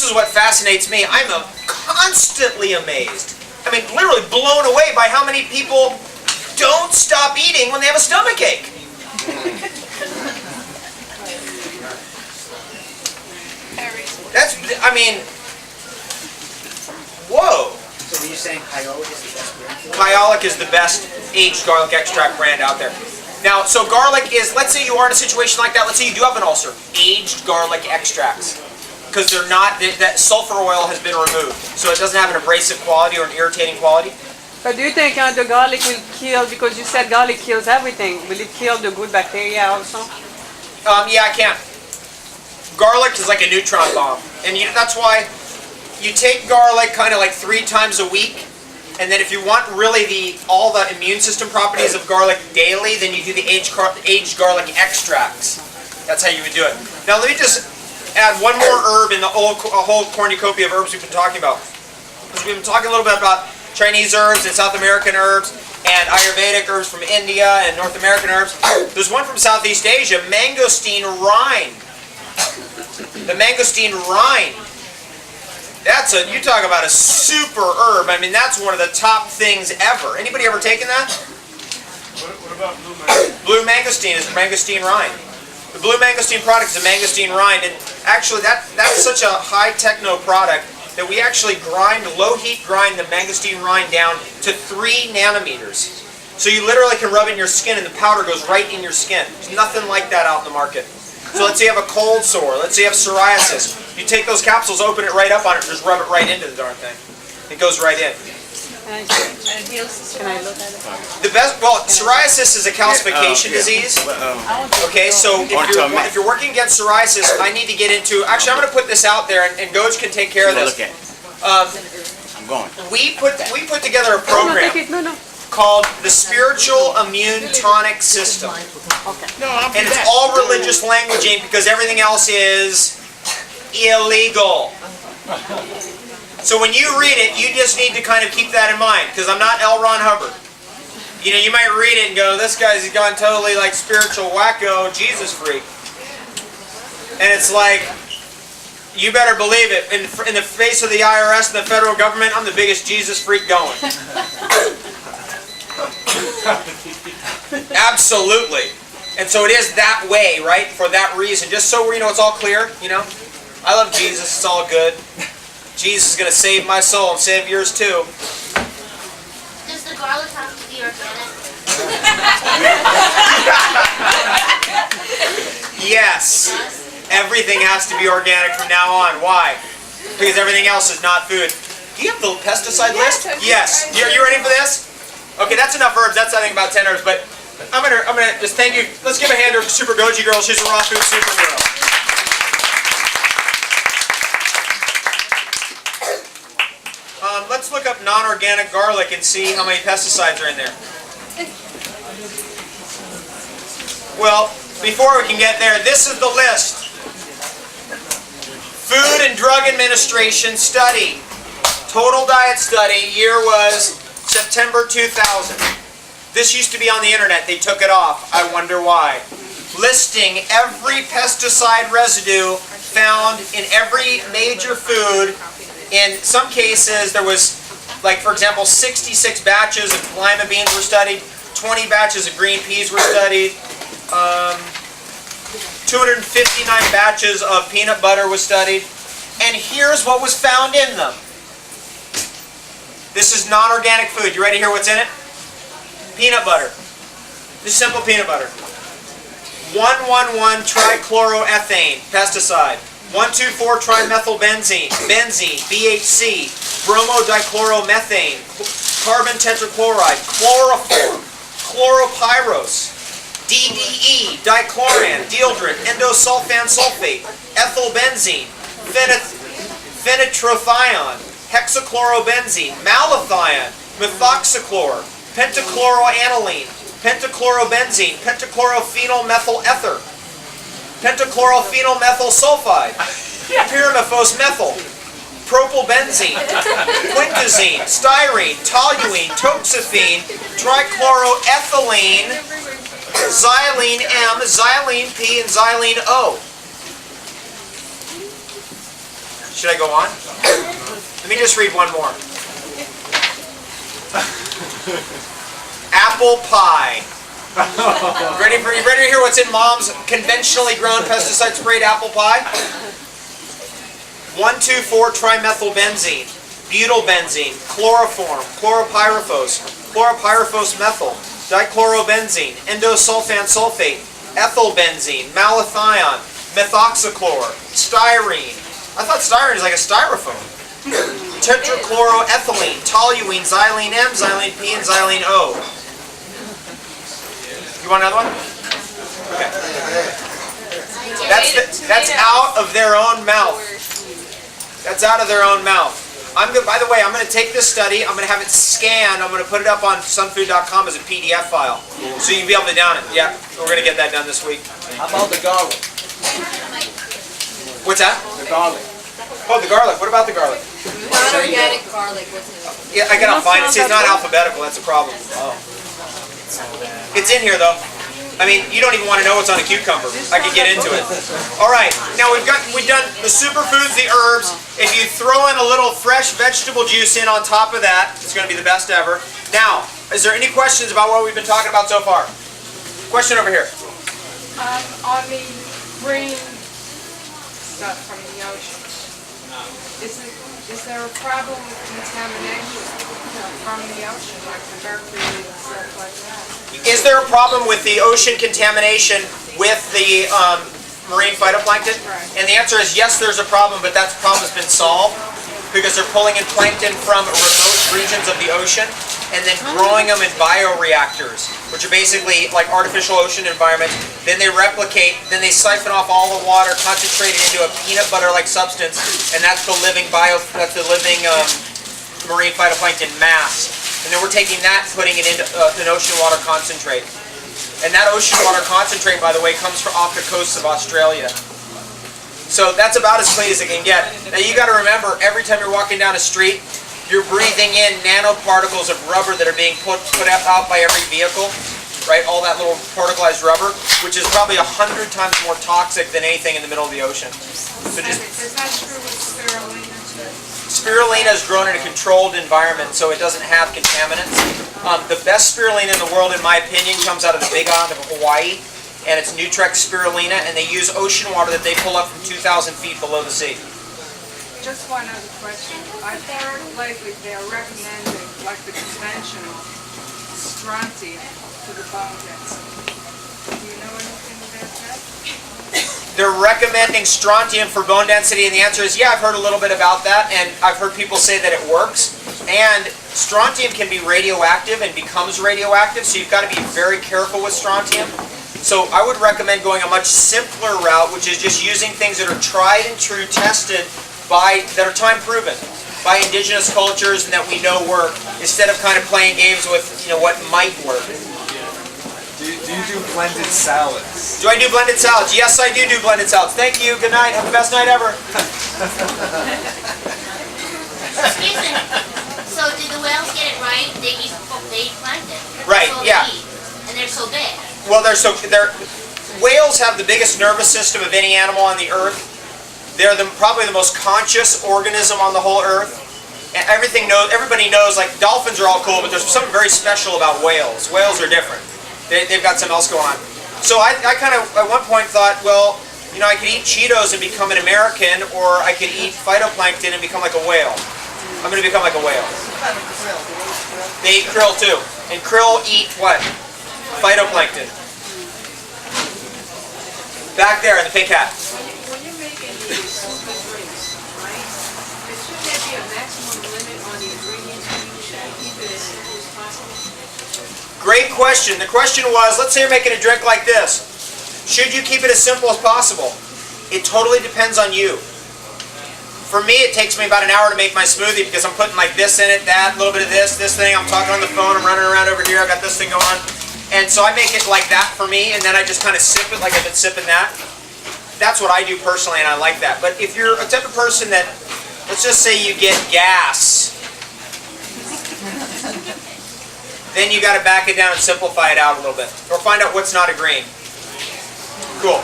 is what fascinates me. I'm constantly amazed. I mean, literally blown away by how many people don't stop eating when they have a stomach ache. I mean, whoa. So were you saying Kyolic is the best brand? Kyolic is the best aged garlic extract brand out there. Now, so garlic is, let's say you are in a situation like that, let's say you do have an ulcer, aged garlic extracts. Because they're not, that sulfur oil has been removed. So it doesn't have an abrasive quality or an irritating quality. But do you think the garlic will kill, because you said garlic kills everything, will it kill the good bacteria also? Yeah, I can. Garlic is like a neutron bomb. And that's why you take garlic kind of like 3 times a week. And then if you want really all the immune system properties of garlic daily, then you do the aged garlic extracts. That's how you would do it. Now let me just add one more herb in the whole cornucopia of herbs we've been talking about. Because we've been talking a little bit about Chinese herbs and South American herbs and Ayurvedic herbs from India and North American herbs. There's one from Southeast Asia, mangosteen rind. The mangosteen rind. You talk about a super herb. I mean, that's one of the top things ever. Anybody ever taken that? What about blue mangosteen? Blue mangosteen is mangosteen rind. The blue mangosteen product is a mangosteen rind, and actually that's such a high techno product that we actually low heat grind the mangosteen rind down to 3 nanometers. So you literally can rub it in your skin and the powder goes right in your skin. There's nothing like that out in the market. So let's say you have a cold sore, let's say you have psoriasis. You take those capsules, open it right up on it, and just rub it right into the darn thing. It goes right in. Can I look at it? Psoriasis is a calcification disease. Okay, so if you're working against psoriasis, I need to get into, actually I'm going to put this out there, and Goj can take care of this. I'm going. We put together a program called the Spiritual Immune Tonic System. And it's all religious languaging because everything else is illegal. So when you read it, you just need to kind of keep that in mind, because I'm not L. Ron Hubbard. You know, you might read it and go, this guy's gone totally like spiritual wacko Jesus freak. And it's like, you better believe it. In the face of the IRS and the federal government, I'm the biggest Jesus freak going. Absolutely. And so it is that way, right? For that reason. Just so it's all clear, I love Jesus, it's all good. Jesus is going to save my soul and save yours too. Does the garlic have to be organic? Yes. Everything has to be organic from now on. Why? Because everything else is not food. Do you have the pesticide list? Yes. You ready for this? Okay, that's enough herbs. That's I think about 10 herbs. But I'm gonna just thank you. Let's give a hand to Super Goji Girl. She's a raw food superhero. Let's look up non-organic garlic and see how many pesticides are in there. Well, before we can get there, this is the list. Food and Drug Administration study. Total diet study. Year was September 2000. This used to be on the internet. They took it off. I wonder why. Listing every pesticide residue found in every major food. In some cases, there was, like for example, 66 batches of lima beans were studied, 20 batches of green peas were studied, 259 batches of peanut butter was studied, and here's what was found in them. This is non-organic food. You ready to hear what's in it? Peanut butter. Just simple peanut butter. 1,1,1-trichloroethane, pesticide. 1,2,4-trimethylbenzene, benzene, BHC, bromodichloromethane, carbon tetrachloride, chloroform, chloropyrrose, DDE, dichloran, dieldrin, endosulfan sulfate, ethylbenzene, phenitrophion, hexachlorobenzene, malathion, methoxychlor, pentachloroaniline, pentachlorobenzene, pentachlorophenylmethyl ether, pentachlorophenylmethyl sulfide, pyrimethose methyl, propylbenzene, quintazine, styrene, toluene, toxaphene, trichloroethylene, xylene M, xylene P, and xylene O. Should I go on? Let me just read one more. Apple pie. Ready to hear what's in Mom's conventionally grown pesticide sprayed apple pie? 1,2,4-trimethylbenzene, butylbenzene, chloroform, chloropyrifos, chloropyrifos methyl, dichlorobenzene, endosulfan sulfate, ethylbenzene, malathion, methoxychlor, styrene. I thought styrene is like a styrofoam. Tetrachloroethylene, toluene, xylene M, xylene P, and xylene O. You want another one? Okay. That's out of their own mouth. That's out of their own mouth. By the way, I'm going to take this study, I'm going to have it scanned, I'm going to put it up on sunfood.com as a PDF file. So you can be able to down it. Yeah, we're going to get that done this week. How about the garlic? What's that? The garlic. Oh, the garlic. What about the garlic? Non-organic garlic, what's in it? Yeah, I gotta find it. See, it's not alphabetical. That's a problem. It's in here though. I mean, you don't even want to know what's on a cucumber. I could get into it. All right. Now we've done the superfoods, the herbs. If you throw in a little fresh vegetable juice in on top of that, it's going to be the best ever. Now, is there any questions about what we've been talking about so far? Question over here. On the green stuff from the ocean, is there a problem with contamination from the ocean, like the mercury and stuff like that? Is there a problem with the ocean contamination with the marine phytoplankton? Right. And the answer is yes, there's a problem, but that problem has been solved because they're pulling in plankton from remote regions of the ocean and then growing them in bioreactors, which are basically like artificial ocean environments. Then they replicate, then they siphon off all the water, concentrate it into a peanut butter-like substance, and that's the living marine phytoplankton mass. And then we're taking that, putting it into an ocean water concentrate. And that ocean water concentrate, by the way, comes from off the coasts of Australia. So that's about as clean as it can get. Now you got to remember, every time you're walking down a street, you're breathing in nanoparticles of rubber that are being put out by every vehicle, right? All that little particleized rubber, which is probably 100 times more toxic than anything in the middle of the ocean. So just, Is that true with spirulina too? spirulina is grown in a controlled environment, so it doesn't have contaminants. The best spirulina in the world, in my opinion, comes out of the Big Island of Hawaii, and it's Nutrex spirulina, and they use ocean water that they pull up from 2,000 feet below the sea. Just one other question. I've heard lately they're recommending, like the conventional, strontium for the bone density. Do you know anything about that? They're recommending strontium for bone density, and the answer is yeah, I've heard a little bit about that, and I've heard people say that it works. And strontium can be radioactive and becomes radioactive, so you've got to be very careful with strontium. So I would recommend going a much simpler route, which is just using things that are tried and true, tested that are time proven by indigenous cultures and that we know work, instead of kind of playing games with what might work. Do you do blended salads? Do I do blended salads? Yes, I do blended salads. Thank you. Good night. Have the best night ever. Excuse me. So did the whales get it right? They eat plankton. Right, That's all yeah. they eat. And they're so big. Well, whales have the biggest nervous system of any animal on the earth. They're probably the most conscious organism on the whole earth. And everybody knows, like dolphins are all cool, but there's something very special about whales. Whales are different. They've got something else going on. So I kind of, at one point thought, well, I could eat Cheetos and become an American, or I could eat phytoplankton and become like a whale. I'm going to become like a whale. They eat krill too. And krill eat what? Phytoplankton. Back there in the pink hat. When you're making these super drinks, right, should there be a maximum limit on the ingredients you should keep it as simple as possible? Great question. The question was, let's say you're making a drink like this. Should you keep it as simple as possible? It totally depends on you. For me, it takes me about an hour to make my smoothie because I'm putting like this in it, that, a little bit of this thing. I'm talking on the phone, I'm running around over here, I've got this thing going on. And so I make it like that for me, and then I just kind of sip it like I've been sipping that. That's what I do personally, and I like that. But if you're a type of person that, let's just say you get gas, then you got to back it down and simplify it out a little bit. Or find out what's not agreeing. Cool.